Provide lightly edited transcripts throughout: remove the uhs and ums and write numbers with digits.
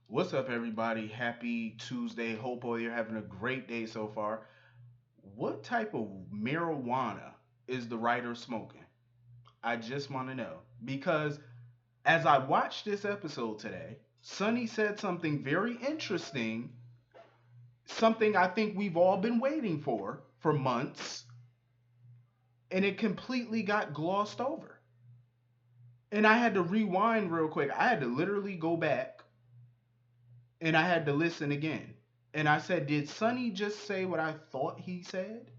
What's up, everybody? Happy Tuesday. Hope all you're having a great day so far. What type of marijuana is the writer smoking? I just want to know. Because as I watched this episode today, Sonny said something very interesting, something I think we've all been waiting for months, and it completely got glossed over. And I had to rewind real quick. I had to literally go back and I had to listen again. And I said, did Sonny just say what I thought he said?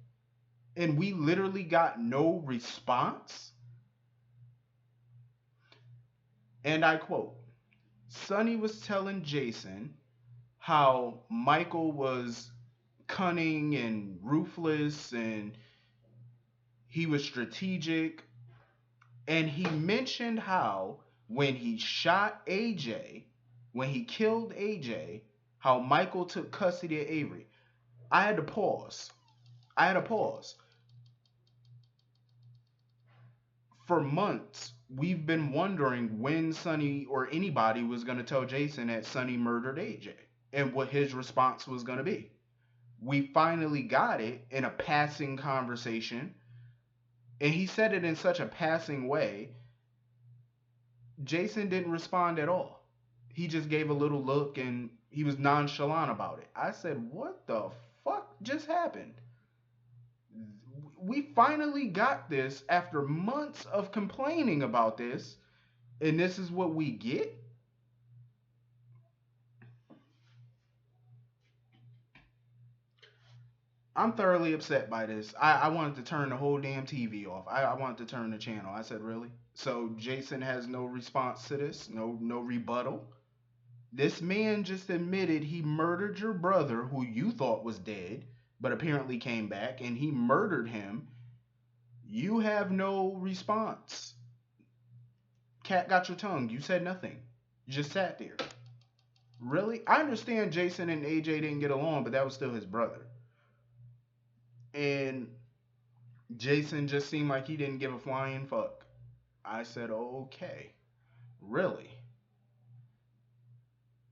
And we literally got no response. And I quote, Sonny was telling Jason how Michael was cunning and ruthless and he was strategic. And he mentioned how when he shot AJ, when he killed AJ, how Michael took custody of Avery. I had to pause. I had to pause. For months, we've been wondering when Sonny or anybody was going to tell Jason that Sonny murdered AJ and what his response was going to be. We finally got it in a passing conversation, and he said it in such a passing way. Jason didn't respond at all. He just gave a little look and he was nonchalant about it. I said, "What the fuck just happened?" We finally got this after months of complaining about this, and this is what we get. I'm thoroughly upset by this. I wanted to turn the whole damn TV off. I wanted to turn the channel. I said, really? So Jason has no response to this? No rebuttal? This man just admitted he murdered your brother who you thought was dead, but apparently came back, and he murdered him. You have no response. Cat got your tongue. You said nothing. You just sat there. Really? I understand Jason and AJ didn't get along, but that was still his brother. And Jason just seemed like he didn't give a flying fuck. I said, okay. Really?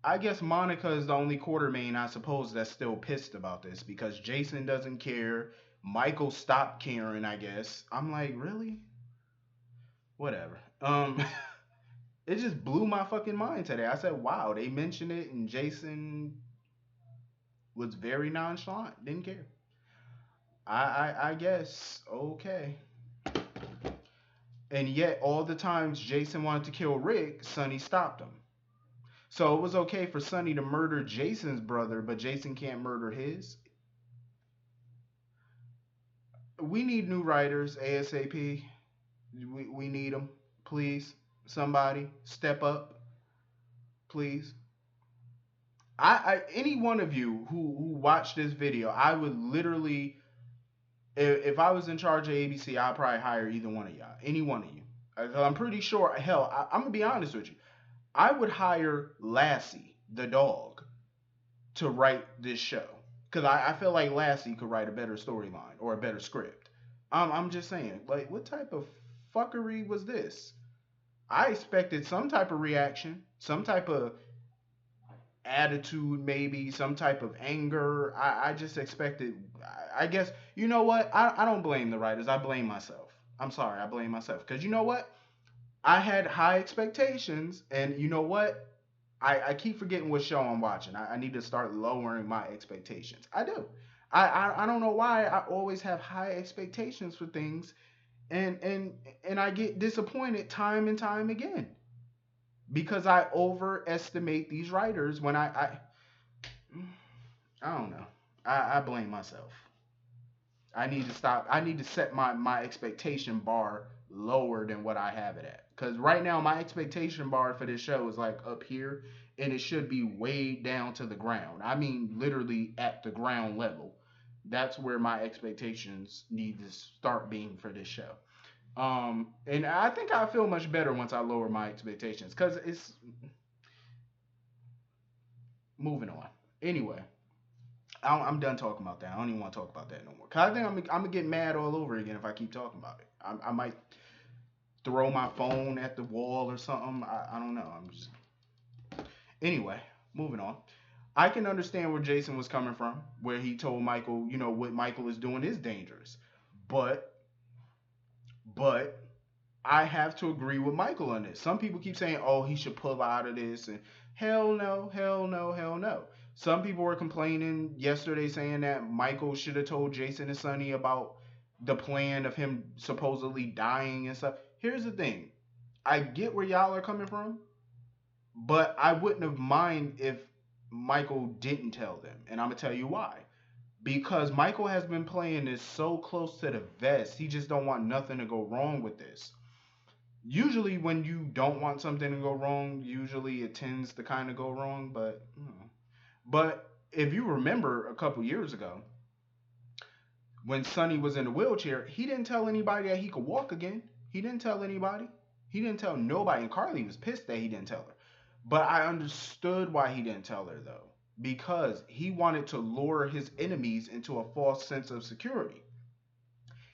I guess Monica is the only Quartermain, I suppose, that's still pissed about this because Jason doesn't care. Michael stopped caring, I guess. I'm like, really? Whatever. It just blew my fucking mind today. I said, wow, they mentioned it and Jason was very nonchalant, didn't care. I guess, okay. And yet, all the times Jason wanted to kill Rick, Sonny stopped him. So it was okay for Sonny to murder Jason's brother, but Jason can't murder his. We need new writers ASAP. We need them. Please, somebody step up, please. Any one of you who watched this video, I would literally, if I was in charge of ABC, I'd probably hire either one of y'all, any one of you. I'm pretty sure. Hell, I'm gonna be honest with you. I would hire Lassie, the dog, to write this show because I feel like Lassie could write a better storyline or a better script. I'm just saying, like, what type of fuckery was this? I expected some type of reaction, some type of attitude, maybe some type of anger. I just expected. I guess you know what? I don't blame the writers. I blame myself. I'm sorry. I blame myself because you know what? I had high expectations, and you know what? I keep forgetting what show I'm watching. I need to start lowering my expectations. I do. I don't know why I always have high expectations for things, and and and I get disappointed time and time again because I overestimate these writers when I don't know. I blame myself. I need to stop. I need to set my expectation bar lower than what I have it at. Because right now my expectation bar for this show is like up here, and it should be way down to the ground. I mean, literally at the ground level. That's where my expectations need to start being for this show. And I think I feel much better once I lower my expectations. Because it's moving on. Anyway, I'm done talking about that. I don't even want to talk about that no more. Cause I think I'm gonna get mad all over again if I keep talking about it. I might throw my phone at the wall or something. I don't know. I'm just anyway. moving on. I can understand where Jason was coming from, where he told Michael, you know, what Michael is doing is dangerous. But but I have to agree with Michael on this. Some people keep saying, "Oh, he should pull out of this," and hell no, hell no, hell no. Some people were complaining yesterday saying that Michael should have told Jason and Sonny about the plan of him supposedly dying and stuff. Here's the thing. I get where y'all are coming from, but I wouldn't have mind if Michael didn't tell them. And I'm gonna tell you why. Because Michael has been playing this so close to the vest, he just don't want nothing to go wrong with this. Usually when you don't want something to go wrong, usually it tends to kind of go wrong, but if you remember a couple years ago when Sonny was in the wheelchair, he didn't tell anybody that he could walk again. He didn't tell anybody. He didn't tell nobody, and Carly was pissed that he didn't tell her. But I understood why he didn't tell her though, because he wanted to lure his enemies into a false sense of security.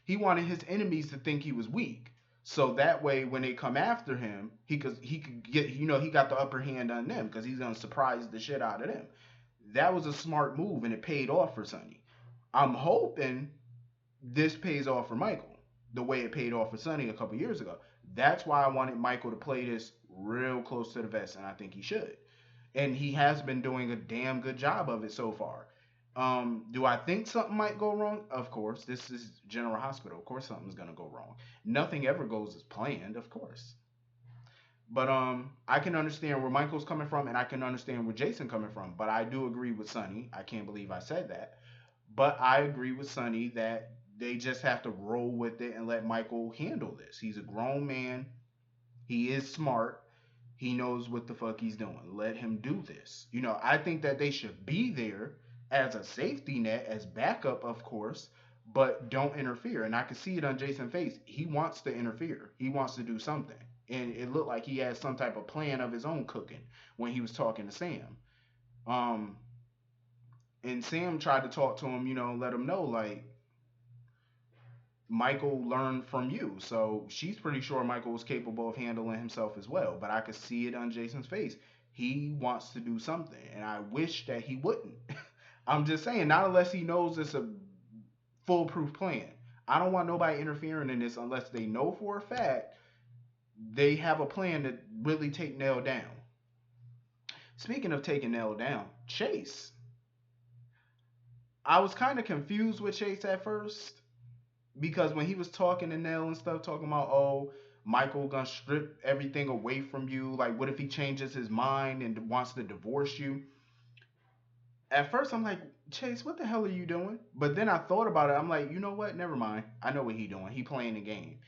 He wanted his enemies to think he was weak. So that way, when they come after him, he could get, you know, he got the upper hand on them because he's gonna surprise the shit out of them. That was a smart move and it paid off for Sonny. I'm hoping this pays off for Michael the way it paid off for Sonny a couple years ago. That's why I wanted Michael to play this real close to the vest, and I think he should. And he has been doing a damn good job of it so far. Do I think something might go wrong? Of course. This is General Hospital. Of course something's gonna go wrong. Nothing ever goes as planned, of course. But I can understand where Michael's coming from and I can understand where Jason coming from. But I do agree with Sonny. I can't believe I said that. But I agree with Sonny that they just have to roll with it and let Michael handle this. He's a grown man. He is smart. He knows what the fuck he's doing. Let him do this. You know, I think that they should be there as a safety net, as backup, of course, but don't interfere. And I can see it on Jason's face. He wants to interfere. He wants to do something. And it looked like he had some type of plan of his own cooking when he was talking to Sam. Um, and Sam tried to talk to him, you know, let him know like Michael learned from you. So she's pretty sure Michael was capable of handling himself as well. But I could see it on Jason's face. He wants to do something. And I wish that he wouldn't. I'm just saying, not unless he knows it's a foolproof plan. I don't want nobody interfering in this unless they know for a fact they have a plan to really take Nell down. Speaking of taking Nell down, Chase. I was kind of confused with Chase at first because when he was talking to Nell and stuff, talking about, oh, Michael gonna strip everything away from you. Like, what if he changes his mind and wants to divorce you? At first, I'm like, Chase, what the hell are you doing? But then I thought about it. I'm like, you know what? Never mind. I know what he doing. He playing the game.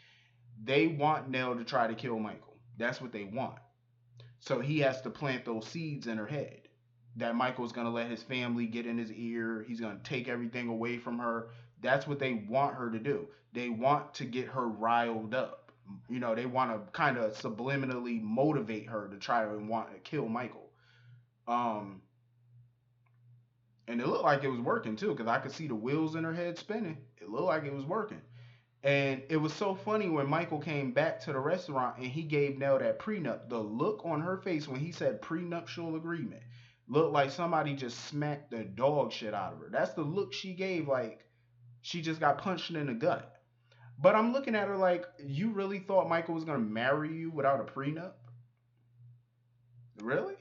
They want Nell to try to kill Michael. That's what they want. So he has to plant those seeds in her head that Michael's gonna let his family get in his ear. He's gonna take everything away from her. That's what they want her to do. They want to get her riled up. You know, they want to kind of subliminally motivate her to try and want to kill Michael. Um, and it looked like it was working too, because I could see the wheels in her head spinning. It looked like it was working. And it was so funny when Michael came back to the restaurant and he gave Nell that prenup. The look on her face when he said prenuptial agreement looked like somebody just smacked the dog shit out of her. That's the look she gave, like she just got punched in the gut. But I'm looking at her like, you really thought Michael was gonna marry you without a prenup? Really?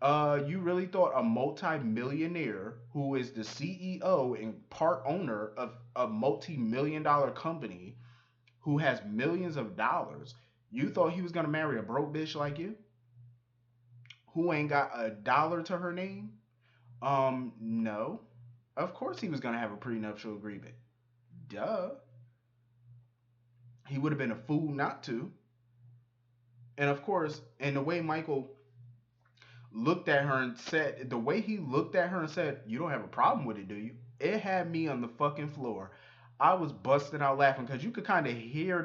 You really thought a multi-millionaire who is the CEO and part owner of a multi-million dollar company who has millions of dollars, you thought he was gonna marry a broke bitch like you who ain't got a dollar to her name? No. Of course he was gonna have a prenuptial agreement. Duh. He would have been a fool not to. And of course, and the way Michael looked at her and said, the way he looked at her and said, "You don't have a problem with it, do you?" It had me on the fucking floor. I was busting out laughing because you could kind of hear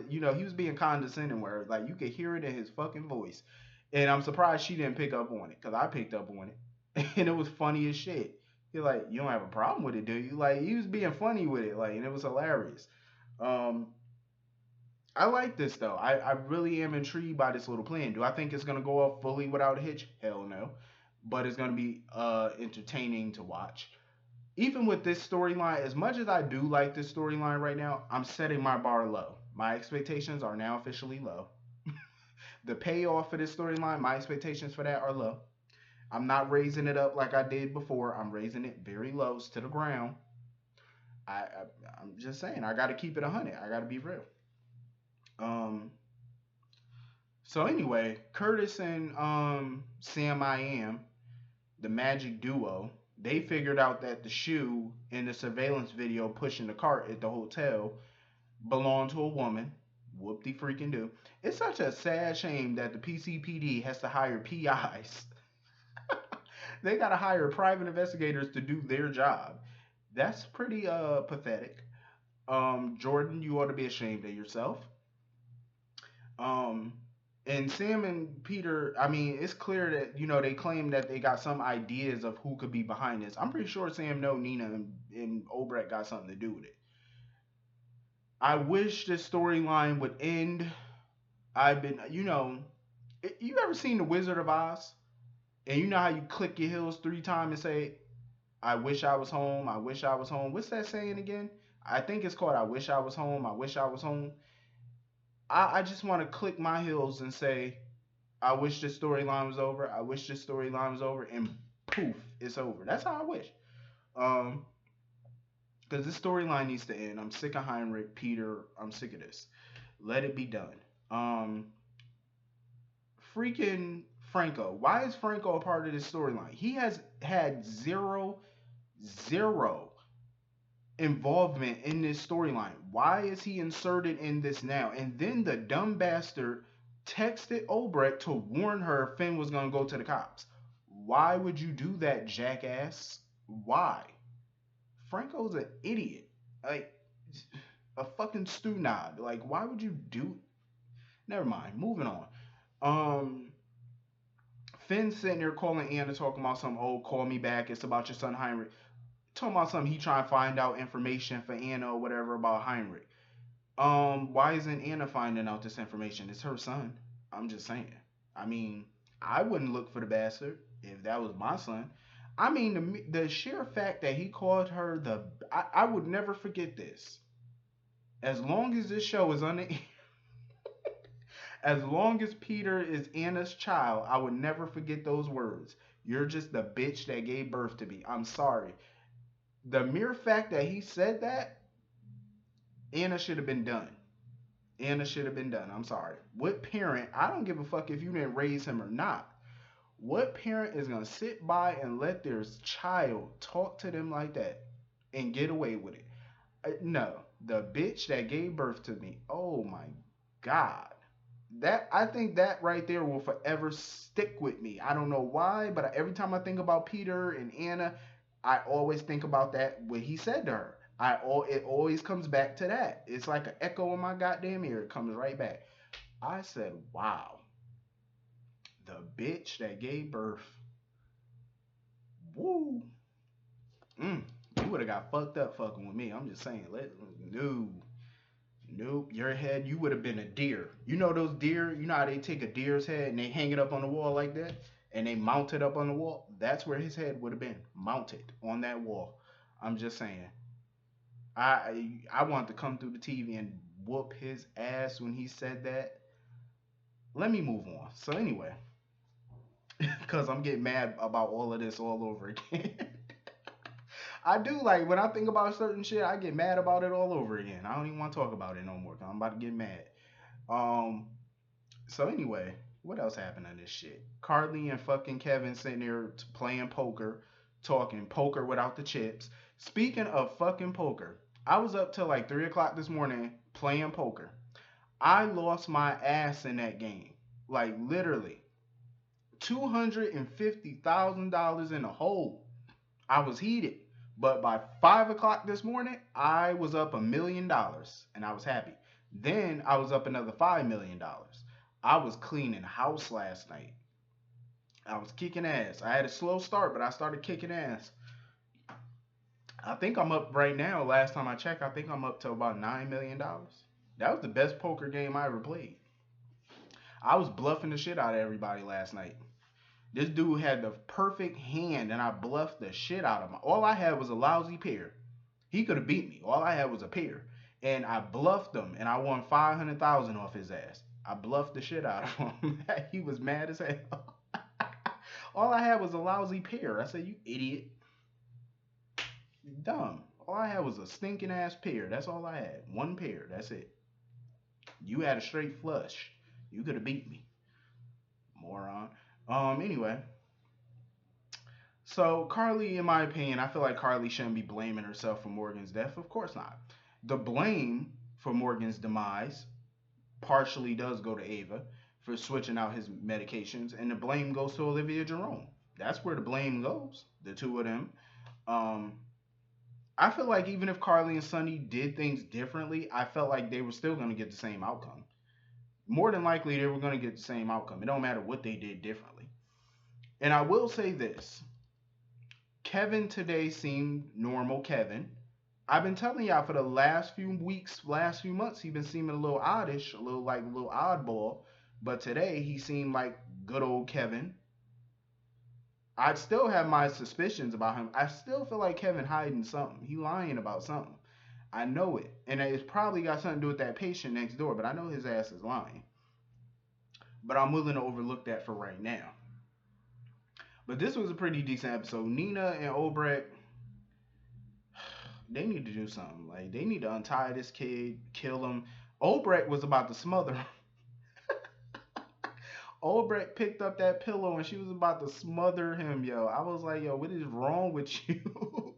you know, he was being condescending where like you could hear it in his fucking voice. And I'm surprised she didn't pick up on it because I picked up on it. And it was funny as shit. He's like, "You don't have a problem with it, do you?" Like he was being funny with it, like, and it was hilarious. Um, I like this though. I really am intrigued by this little plan. Do I think it's gonna go off fully without a hitch? Hell no. but it's going to be entertaining to watch. Even with this storyline, as much as I do like this storyline right now, I'm setting my bar low. My expectations are now officially low. The payoff for this storyline, my expectations for that are low. I'm not raising it up like I did before. I'm raising it very low to the ground. I'm just saying, I got to keep it 100. I got to be real. Um, so anyway, Curtis and Sam I Am, the magic duo, they figured out that the shoe in the surveillance video pushing the cart at the hotel belonged to a woman. Whoop de freaking do. It's such a sad shame that the PCPD has to hire PIs. They gotta hire private investigators to do their job. That's pretty pathetic. Jordan, you ought to be ashamed of yourself. Um, and Sam and Peter, I mean, it's clear that they claim that they got some ideas of who could be behind this. I'm pretty sure Sam know Nina and Obrecht got something to do with it. I wish this storyline would end. I've been, you ever seen The Wizard of Oz? And you know how you click your heels 3 times and say, "I wish I was home. I wish I was home." What's that saying again? I think it's called "I wish I was home. I wish I was home." I just want to click my heels and say, I wish this storyline was over. I wish this storyline was over, and poof, it's over. That's how I wish. Um, because this storyline needs to end. I'm sick of Heinrich, Peter. I'm sick of this. Let it be done. Um, freaking Franco. Why is Franco a part of this storyline? He has had zero involvement in this storyline. Why is he inserted in this now? And then the dumb bastard texted Obrecht to warn her Finn was gonna go to the cops. Why would you do that, jackass? Why? Franco's an idiot. Like a fucking stew nod. Like, why would you do? Never mind. Moving on. Um, Finn's sitting there calling Anna, talking about some, oh, call me back. It's about your son Heinrich. Talking about something he trying to find out information for Anna or whatever about Heinrich. Why isn't Anna finding out this information? It's her son. I'm just saying. I mean, I wouldn't look for the bastard if that was my son. I mean, the sheer fact that he called her I would never forget this. As long as this show is on the as long as Peter is Anna's child, I would never forget those words. You're just the bitch that gave birth to me. I'm sorry. The mere fact that he said that, Anna should have been done. Anna should have been done. I'm sorry. What parent, I don't give a fuck if you didn't raise him or not. What parent is going to sit by and let their child talk to them like that and get away with it? No. The bitch that gave birth to me. Oh my God. I think that right there will forever stick with me. I don't know why, but every time I think about Peter and Anna, I always think about that what he said to her. It always comes back to that. It's like an echo in my goddamn ear. It comes right back. I said, "Wow, the bitch that gave birth." Woo. Mm, you would have got fucked up fucking with me. I'm just saying. No, nope. Your head, you would have been a deer. You know those deer. You know how they take a deer's head and they hang it up on the wall like that, and they mount it up on the wall. That's where his head would have been mounted on that wall. I'm just saying. I want to come through the TV and whoop his ass when he said that. Let me move on. So anyway, because I'm getting mad about all of this all over again. I do like when I think about certain shit, I get mad about it all over again. I don't even want to talk about it no more. 'Cause I'm about to get mad. Um. So anyway, what else happened in this shit? Carly and fucking Kevin sitting there playing poker, talking poker without the chips. Speaking of fucking poker, I was up till like 3 o'clock this morning playing poker. I lost my ass in that game. Like literally, $250,000 in the hole. I was heated. But by 5 o'clock this morning, I was up $1 million and I was happy. Then I was up another $5 million. I was cleaning house last night. I was kicking ass. I had a slow start, but I started kicking ass. I think I'm up right now. Last time I checked, I think I'm up to about $9 million. That was the best poker game I ever played. I was bluffing the shit out of everybody last night. This dude had the perfect hand, and I bluffed the shit out of him. All I had was a lousy pair. He could have beat me. All I had was a pair, and I bluffed him, and I won 500,000 off his ass. I bluffed the shit out of him. He was mad as hell. All I had was a lousy pair. I said, "You idiot, dumb." All I had was a stinking ass pair. That's all I had. One pair. That's it. You had a straight flush. You could have beat me, moron. Anyway, so Carly, in my opinion, I feel like Carly shouldn't be blaming herself for Morgan's death. Of course not. The blame for Morgan's demise partially does go to Ava for switching out his medications, and the blame goes to Olivia Jerome. That's where the blame goes. The two of them. Um, I feel like even if Carly and Sonny did things differently, I felt like they were still going to get the same outcome. More than likely, they were going to get the same outcome. It don't matter what they did differently. And I will say this: Kevin today seemed normal Kevin. I've been telling y'all for the last few weeks, last few months, he's been seeming a little oddish, a little oddball. But today he seemed like good old Kevin. I still have my suspicions about him. I still feel like Kevin hiding something. He lying about something. I know it, and it's probably got something to do with that patient next door. But I know his ass is lying. But I'm willing to overlook that for right now. But this was a pretty decent episode. Nina and Obrecht, they need to do something. Like they need to untie this kid, kill him. Obrecht was about to smother him. Obrecht picked up that pillow and she was about to smother him, yo. I was like, yo, what is wrong with you?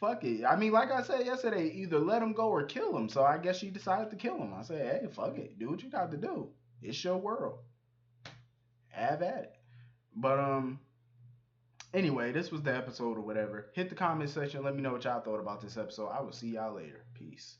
Fuck it. I mean, like I said yesterday, either let him go or kill him. So I guess she decided to kill him. I said, hey, fuck it. Do what you got to do. It's your world. Have at it. But anyway, this was the episode or whatever. Hit the comment section. Let me know what y'all thought about this episode. I will see y'all later. Peace.